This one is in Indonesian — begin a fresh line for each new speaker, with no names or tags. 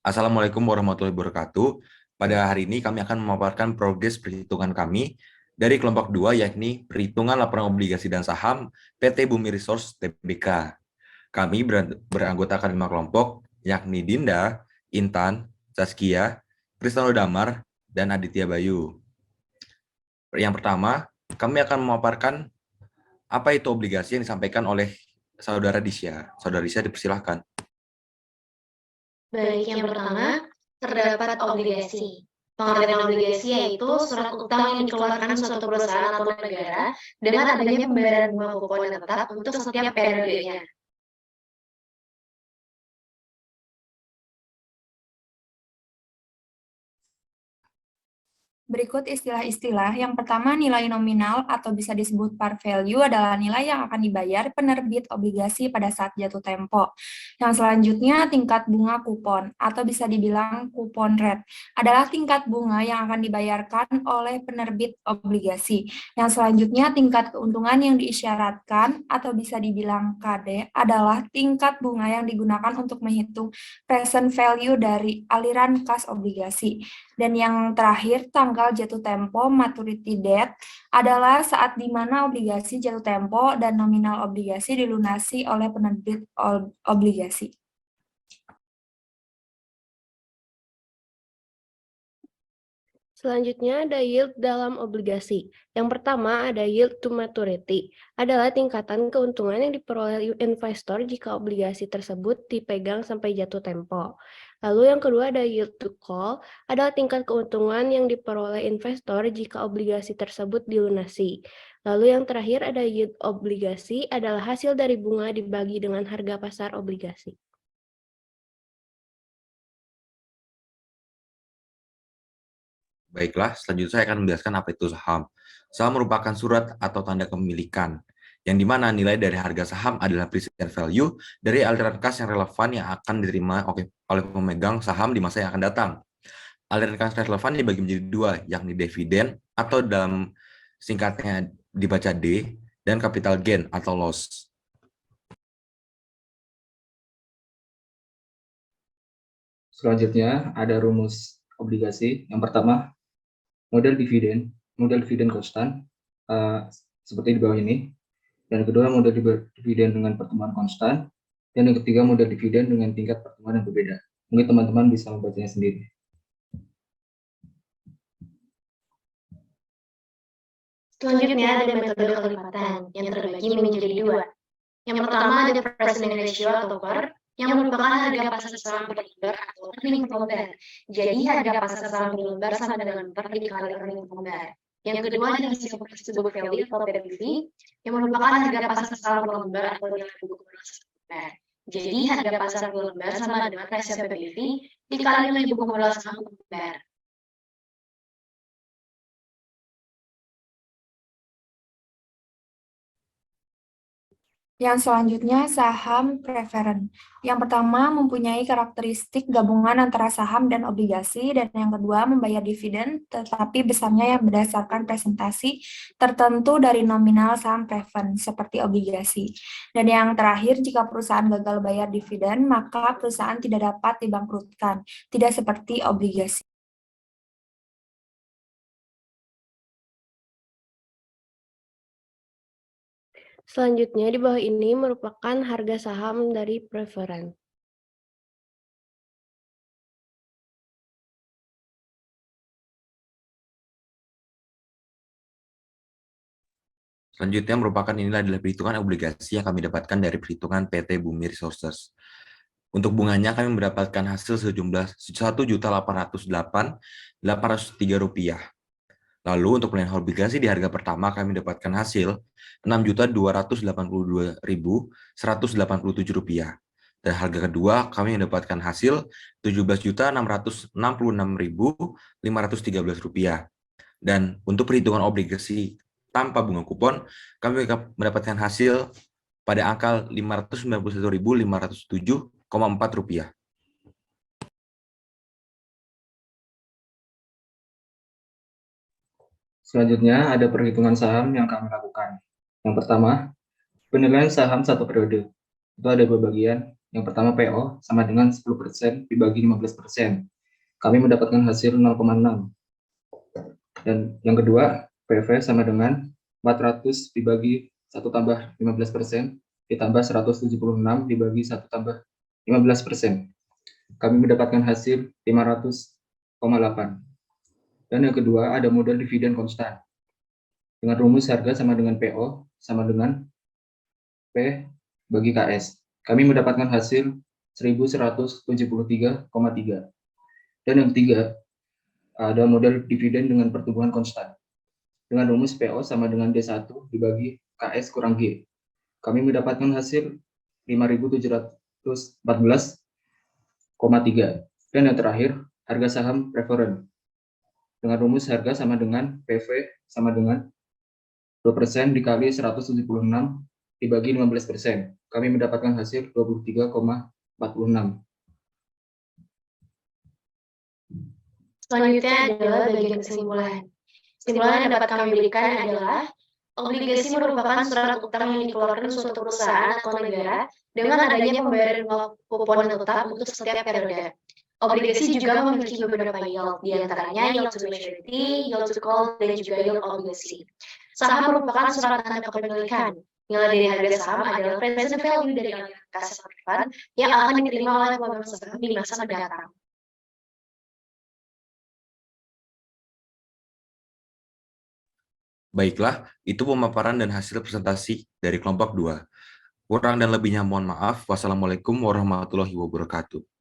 Assalamualaikum warahmatullahi wabarakatuh. Pada hari ini kami akan memaparkan progres perhitungan kami dari kelompok 2, yakni perhitungan laporan obligasi dan saham PT Bumi Resource Tbk. Kami beranggotakan 5 kelompok, yakni Dinda, Intan, Saskia, Krisnano Damar, dan Aditya Bayu. Yang pertama, kami akan memaparkan apa itu obligasi yang disampaikan oleh Saudara Disya. Saudara Disya, dipersilahkan.
Baik, yang pertama, terdapat obligasi. Pengertian obligasi yaitu surat utang yang dikeluarkan suatu perusahaan atau negara dengan adanya pembayaran bunga kupon yang tetap untuk setiap periodenya.
Berikut istilah-istilah. Yang pertama, nilai nominal atau bisa disebut par value adalah nilai yang akan dibayar penerbit obligasi pada saat jatuh tempo. Yang selanjutnya, tingkat bunga kupon atau bisa dibilang kupon rate adalah tingkat bunga yang akan dibayarkan oleh penerbit obligasi. Yang selanjutnya, tingkat keuntungan yang diisyaratkan atau bisa dibilang KD adalah tingkat bunga yang digunakan untuk menghitung present value dari aliran kas obligasi. Dan yang terakhir, tanggal jatuh tempo maturity date adalah saat di mana obligasi jatuh tempo dan nominal obligasi dilunasi oleh penerbit obligasi.
Selanjutnya ada yield dalam obligasi. Yang pertama ada yield to maturity, adalah tingkatan keuntungan yang diperoleh investor jika obligasi tersebut dipegang sampai jatuh tempo. Lalu yang kedua ada yield to call, adalah tingkat keuntungan yang diperoleh investor jika obligasi tersebut dilunasi. Lalu yang terakhir ada yield obligasi, adalah hasil dari bunga dibagi dengan harga pasar obligasi.
Baiklah, selanjutnya saya akan menjelaskan apa itu saham. Saham merupakan surat atau tanda kepemilikan, yang dimana nilai dari harga saham adalah present value dari aliran kas yang relevan yang akan diterima oleh pemegang saham di masa yang akan datang. Aliran kas relevan dibagi menjadi dua, yakni dividen atau dalam singkatnya dibaca D, dan capital gain atau loss.
Selanjutnya ada rumus obligasi. Yang pertama, model dividen konstan seperti di bawah ini. Dan kedua, model dividen dengan pertumbuhan konstan. Dan yang ketiga, model dividen dengan tingkat pertumbuhan yang berbeda. Mungkin teman-teman bisa membacanya sendiri.
Selanjutnya ada metode kelipatan yang terbagi menjadi dua. Yang pertama ada present ratio atau PER, yang merupakan harga pasar saham per lembar atau earning per lembar. Jadi harga pasar saham per lembar sama dengan PER dikali earning per lembar. Yang kedua ada rasio price to book value atau PBV, yang merupakan harga pasar saham per lembar atau nilai buku per lembar. Jadi harga pasar per lembar sama dengan rasio PBV dikali nilai buku modal saham per lembar.
Yang selanjutnya, saham preferen. Yang pertama, mempunyai karakteristik gabungan antara saham dan obligasi, dan yang kedua, membayar dividen, tetapi besarnya yang berdasarkan presentasi tertentu dari nominal saham preferen, seperti obligasi. Dan yang terakhir, jika perusahaan gagal bayar dividen, maka perusahaan tidak dapat dibangkrutkan, tidak seperti obligasi.
Selanjutnya di bawah ini merupakan harga saham dari preferen.
Selanjutnya merupakan inilah adalah perhitungan obligasi yang kami dapatkan dari perhitungan PT Bumi Resources. Untuk bunganya kami mendapatkan hasil sejumlah Rp1.808.803. Lalu untuk pilihan obligasi di harga pertama kami dapatkan hasil Rp6.282.187. Dan harga kedua kami mendapatkan hasil Rp17.666.513. Dan untuk perhitungan obligasi tanpa bunga kupon, kami mendapatkan hasil pada angka Rp591.507,4.
Selanjutnya ada perhitungan saham yang kami lakukan. Yang pertama, Penilaian saham satu periode. Itu ada dua bagian. Yang pertama PO sama dengan 10% dibagi 15%. Kami mendapatkan hasil 0,6. Dan yang kedua, PV sama dengan 400 dibagi 1 tambah 15% ditambah 176 dibagi 1 tambah 15%. Kami mendapatkan hasil 500,8. Dan yang kedua, ada model dividen konstan. Dengan rumus harga sama dengan PO sama dengan P bagi KS. Kami mendapatkan hasil 1173,3. Dan yang ketiga, ada model dividen dengan pertumbuhan konstan. Dengan rumus PO sama dengan D1 dibagi KS kurang G. Kami mendapatkan hasil 5.714,3. Dan yang terakhir, harga saham preferen. Dengan rumus harga sama dengan PV sama dengan 2% dikali 176 dibagi 15%. Kami mendapatkan hasil 23,46.
Selanjutnya adalah bagian kesimpulan. Kesimpulan yang dapat kami berikan adalah obligasi merupakan surat utang yang dikeluarkan suatu perusahaan atau negara dengan adanya pembayaran kupon tetap untuk setiap periode. Obligasi juga memiliki beberapa yield, di antaranya yield to maturity, yield to call, dan juga yield obligasi. Saham merupakan surat tanda kepemilikan. Nilai dari harga saham adalah present value dari kas privat yang akan diterima oleh pemegang saham di masa mendatang.
Baiklah, itu pemaparan dan hasil presentasi dari kelompok 2. Kurang dan lebihnya mohon maaf. Wassalamualaikum warahmatullahi wabarakatuh.